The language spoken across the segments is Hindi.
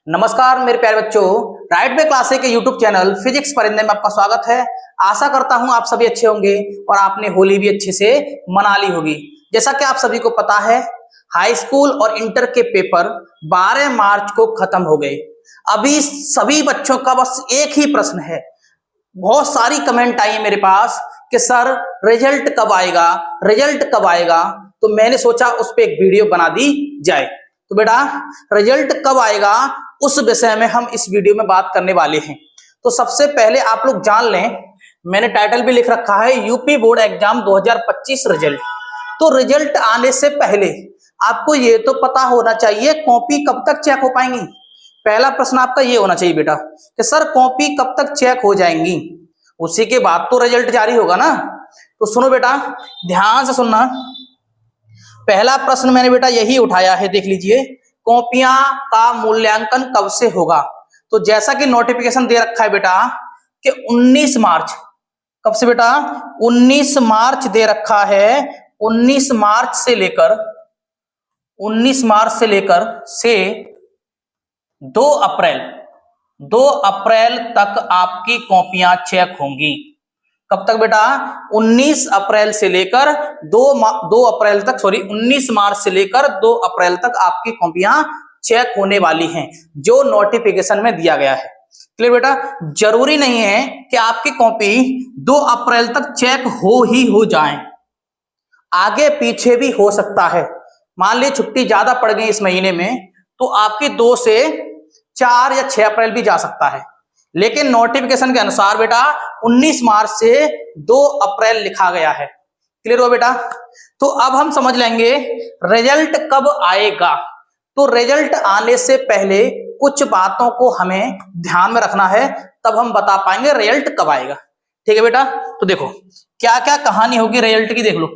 नमस्कार मेरे प्यारे बच्चों, राइट वे क्लासेस के यूट्यूब चैनल फिजिक्स परिंदे में आपका स्वागत है। आशा करता हूं आप सभी अच्छे होंगे और आपने होली भी अच्छे से मना ली होगी। जैसा कि आप सभी को पता है, हाई स्कूल और इंटर के पेपर 12 मार्च को खत्म हो गए। अभी सभी बच्चों का बस एक ही प्रश्न है। बहुत सारी कमेंट आई है मेरे पास कि सर रिजल्ट कब आएगा, रिजल्ट कब आएगा। तो मैंने सोचा उस पर एक वीडियो बना दी जाए। तो बेटा रिजल्ट कब आएगा उस विषय में हम इस वीडियो में बात करने वाले हैं। तो सबसे पहले आप लोग जान लें, मैंने टाइटल भी लिख रखा है यूपी बोर्ड एग्जाम 2025 रिजल्ट। तो रिजल्ट आने से पहले आपको ये तो पता होना चाहिए कॉपी कब तक चेक हो पाएंगी। पहला प्रश्न आपका ये होना चाहिए बेटा कि सर कॉपी कब तक चेक हो जाएंगी, उसी के बाद तो रिजल्ट जारी होगा ना। तो सुनो बेटा, ध्यान से सुनना। पहला प्रश्न मैंने बेटा यही उठाया है, देख लीजिए, कॉपियां का मूल्यांकन कब से होगा। तो जैसा कि नोटिफिकेशन दे रखा है बेटा कि 19 मार्च, कब से बेटा 19 मार्च दे रखा है। 19 मार्च से लेकर 2 अप्रैल 2 अप्रैल तक आपकी कॉपियां चेक होंगी। कब तक बेटा 19 अप्रैल से लेकर 2 अप्रैल तक, 19 मार्च से लेकर 2 अप्रैल तक आपकी कॉपियां चेक होने वाली हैं, जो नोटिफिकेशन में दिया गया है। क्लियर बेटा, जरूरी नहीं है कि आपकी कॉपी 2 अप्रैल तक चेक हो जाए, आगे पीछे भी हो सकता है। मान ली छुट्टी ज्यादा पड़ गई इस महीने में तो आपकी 2 से 4 या 6 अप्रैल भी जा सकता है। लेकिन नोटिफिकेशन के अनुसार बेटा 19 मार्च से 2 अप्रैल लिखा गया है। क्लियर हो बेटा। तो अब हम समझ लेंगे रिजल्ट कब आएगा। तो रिजल्ट आने से पहले कुछ बातों को हमें ध्यान में रखना है, तब हम बता पाएंगे रिजल्ट कब आएगा। ठीक है बेटा। तो देखो क्या क्या कहानी होगी रिजल्ट की, देख लो।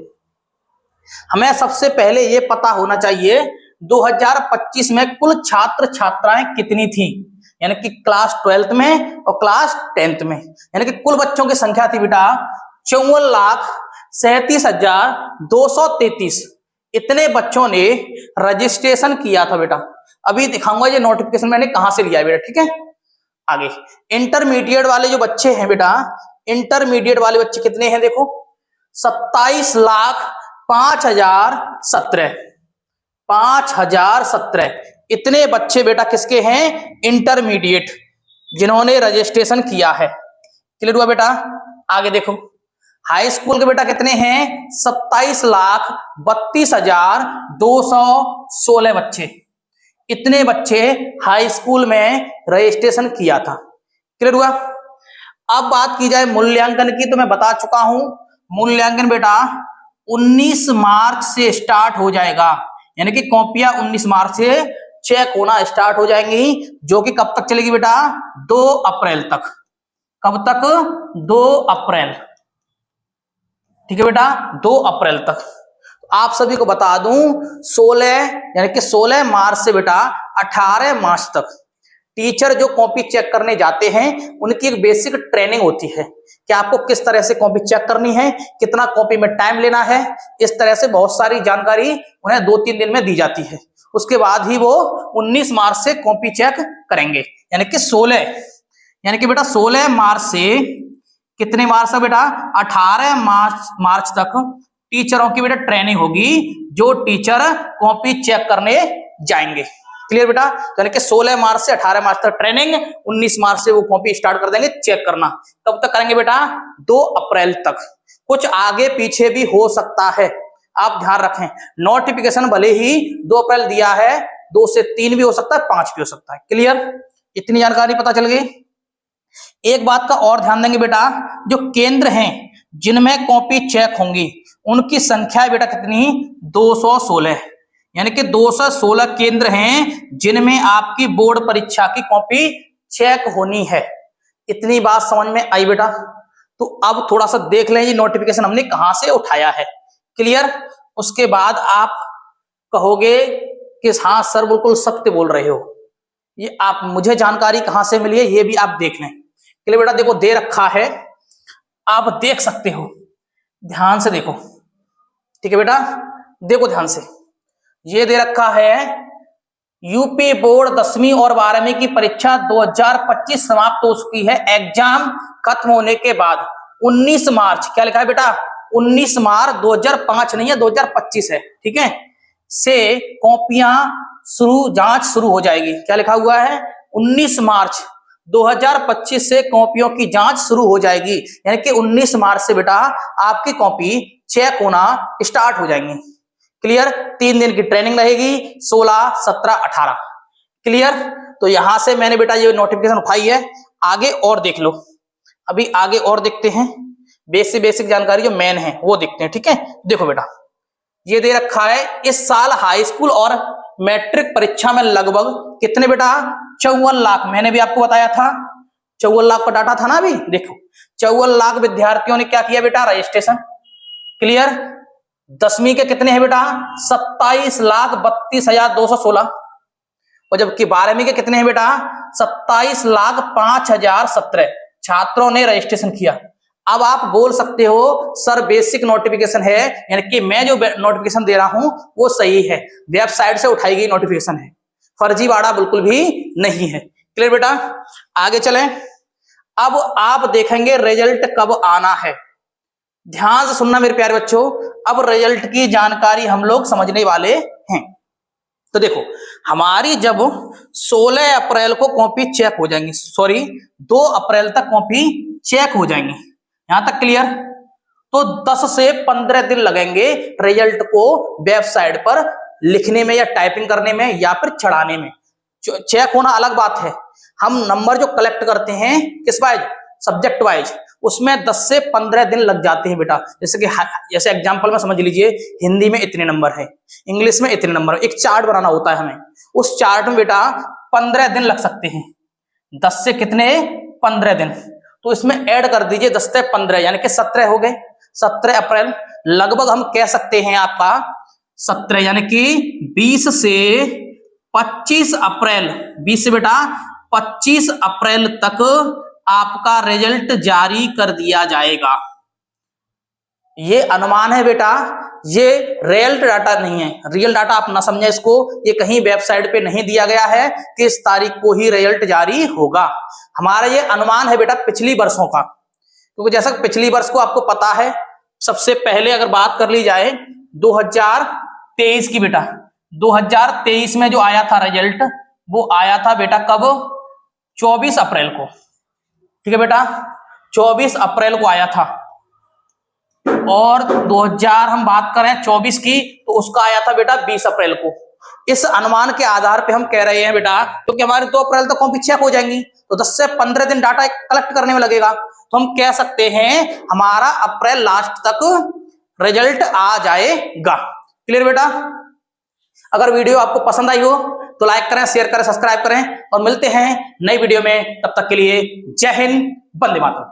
हमें सबसे पहले यह पता होना चाहिए 2025 में कुल छात्र छात्राएं कितनी थी, यानी कि क्लास 12th में और क्लास 10th में, यानी कि कुल बच्चों की संख्या थी बेटा 54,37,233। इतने बच्चों ने रजिस्ट्रेशन किया था बेटा। अभी दिखाऊंगा ये नोटिफिकेशन मैंने कहां से लिया है बेटा। ठीक है, आगे इंटरमीडिएट वाले जो बच्चे हैं बेटा, इंटरमीडिएट वाले बच्चे कितने हैं देखो, 27,05,017 इतने बच्चे बेटा किसके हैं, इंटरमीडिएट, जिन्होंने रजिस्ट्रेशन किया है। क्लियर हुआ बेटा। आगे देखो हाई स्कूल के बेटा कितने हैं, 27,32,216 बच्चे। इतने बच्चे हाई स्कूल में रजिस्ट्रेशन किया था। क्लियर हुआ। अब बात की जाए मूल्यांकन की, तो मैं बता चुका हूं मूल्यांकन बेटा 19 मार्च से स्टार्ट हो जाएगा, यानी कि कॉपियां 19 मार्च से चेक होना स्टार्ट हो जाएंगी, जो कि कब तक चलेगी बेटा, 2 अप्रैल तक। कब तक, 2 अप्रैल। ठीक है बेटा, 2 अप्रैल तक। आप सभी को बता दूं 16 मार्च से बेटा 18 मार्च तक टीचर जो कॉपी चेक करने जाते हैं उनकी एक बेसिक ट्रेनिंग होती है कि आपको किस तरह से कॉपी चेक करनी है, कितना कॉपी में टाइम लेना है। इस तरह से बहुत सारी जानकारी उन्हें 2-3 दिन में दी जाती है। उसके बाद ही वो 19 मार्च से कॉपी चेक करेंगे, यानी कि 16 मार्च से कितने मार्च तक बेटा, 18 मार्च तक टीचरों की बेटा ट्रेनिंग होगी, जो टीचर कॉपी चेक करने जाएंगे। क्लियर बेटा। तो यानी कि 16 मार्च से 18 मार्च तक ट्रेनिंग, 19 मार्च से वो कॉपी स्टार्ट कर देंगे चेक करना। कब तक करेंगे बेटा, 2 अप्रैल तक। कुछ आगे पीछे भी हो सकता है, आप ध्यान रखें। नोटिफिकेशन भले ही 2 अप्रैल दिया है, 2 से 3 भी हो सकता है, 5 भी हो सकता है। क्लियर, इतनी जानकारी पता चल गई। एक बात का और ध्यान देंगे बेटा, जो केंद्र हैं जिनमें कॉपी चेक होंगी उनकी संख्या बेटा कितनी, 216, यानी कि 216 केंद्र हैं जिनमें आपकी बोर्ड परीक्षा की कॉपी चेक होनी है। इतनी बात समझ में आई बेटा। तो अब थोड़ा सा देख लें ये नोटिफिकेशन हमने कहां से उठाया है। क्लियर। उसके बाद आप कहोगे कि हाँ सर बिल्कुल सत्य बोल रहे हो, ये आप मुझे जानकारी कहां से मिली है ये भी आप देख लें। क्लियर बेटा, देखो दे रखा है, आप देख सकते हो, ध्यान से देखो। ठीक है बेटा, देखो ध्यान से, ये दे रखा है यूपी बोर्ड 10वीं और 12वीं की परीक्षा 2025 समाप्त हो चुकी है। एग्जाम खत्म होने के बाद 19 मार्च, क्या लिखा है बेटा, 19 मार्च 2005 नहीं है 2025 है, ठीक है, से कॉपियां जांच शुरू हो जाएगी। क्या लिखा हुआ है, 19 मार्च 2025 से कॉपियों की जांच शुरू हो जाएगी, यानी कि 19 मार्च से बेटा आपकी कॉपी चेक होना स्टार्ट हो जाएंगी। क्लियर, 3 दिन की ट्रेनिंग रहेगी, 16, 17, 18। क्लियर, तो यहां से मैंने बेटा ये नोटिफिकेशन उठाई है। आगे और देख लो, अभी आगे और देखते हैं, बेसिक जानकारी जो मेन है वो देखते हैं, ठीक है। देखो बेटा, ये दे रखा है इस साल हाई स्कूल और मैट्रिक परीक्षा में लगभग कितने बेटा, 54 लाख, मैंने भी आपको बताया था 54 लाख का डाटा था ना अभी। देखो 54 लाख विद्यार्थियों ने क्या किया बेटा, रजिस्ट्रेशन। क्लियर, 10वीं के कितने हैं बेटा, 27,32,216, और जबकि 12वीं के कितने हैं बेटा, 27,05,017 छात्रों ने रजिस्ट्रेशन किया। अब आप बोल सकते हो सर बेसिक नोटिफिकेशन है, यानी कि मैं जो नोटिफिकेशन दे रहा हूं वो सही है, वेबसाइट से उठाई गई नोटिफिकेशन है, फर्जीवाड़ा बिल्कुल भी नहीं है। क्लियर बेटा, आगे चलें। अब आप देखेंगे रिजल्ट कब आना है, ध्यान से सुनना मेरे प्यारे बच्चों। अब रिजल्ट की जानकारी हम लोग समझने वाले हैं। तो देखो, हमारी जब 16 अप्रैल को कॉपी चेक हो जाएंगी, सॉरी 2 अप्रैल तक कॉपी चेक हो जाएंगी, यहां तक क्लियर। तो 10 से 15 दिन लगेंगे रिजल्ट को वेबसाइट पर लिखने में या टाइपिंग करने में या फिर चढ़ाने में। चेक होना अलग बात है, हम नंबर जो कलेक्ट करते हैं किस वाइज, सब्जेक्ट वाइज, उसमें 10 से 15 दिन लग जाते हैं बेटा। जैसे एग्जांपल में समझ लीजिए, हिंदी में इतने नंबर है, इंग्लिश में इतने नंबर, एक चार्ट बनाना होता है हमें, उस चार्ट में बेटा 15 दिन लग सकते हैं। 10 से कितने, 15 दिन, तो इसमें ऐड कर दीजिए 10 से 15, यानी कि 17 हो गए। 17 अप्रैल लगभग हम कह सकते हैं आपका 17, यानी कि 20 से 25 अप्रैल, 20 से बेटा 25 अप्रैल तक आपका रिजल्ट जारी कर दिया जाएगा। ये अनुमान है बेटा, ये रियल डाटा नहीं है, रियल डाटा आप ना समझे इसको, ये कहीं वेबसाइट पे नहीं दिया गया है कि इस तारीख को ही रिजल्ट जारी होगा। हमारा ये अनुमान है बेटा पिछली वर्षों का, क्योंकि जैसा पिछली वर्ष को आपको पता है, सबसे पहले अगर बात कर ली जाए 2023 की बेटा, 2023 में जो आया था रिजल्ट, वो आया था बेटा कब, 24 अप्रैल को, ठीक है बेटा, 24 अप्रैल को आया था। और 2000 हम बात करें 24 की, तो उसका आया था बेटा 20 अप्रैल को। इस अनुमान के आधार पे हम कह रहे हैं बेटा, क्योंकि हमारे 2 अप्रैल तक कॉपी चेक हो जाएंगी, तो 10 से 15 दिन डाटा कलेक्ट करने में लगेगा, तो हम कह सकते हैं हमारा अप्रैल लास्ट तक रिजल्ट आ जाएगा। क्लियर बेटा, अगर वीडियो आपको पसंद आई हो तो लाइक करें, शेयर करें, सब्सक्राइब करें, और मिलते हैं नई वीडियो में। तब तक के लिए जय हिंद, वंदे मातरम।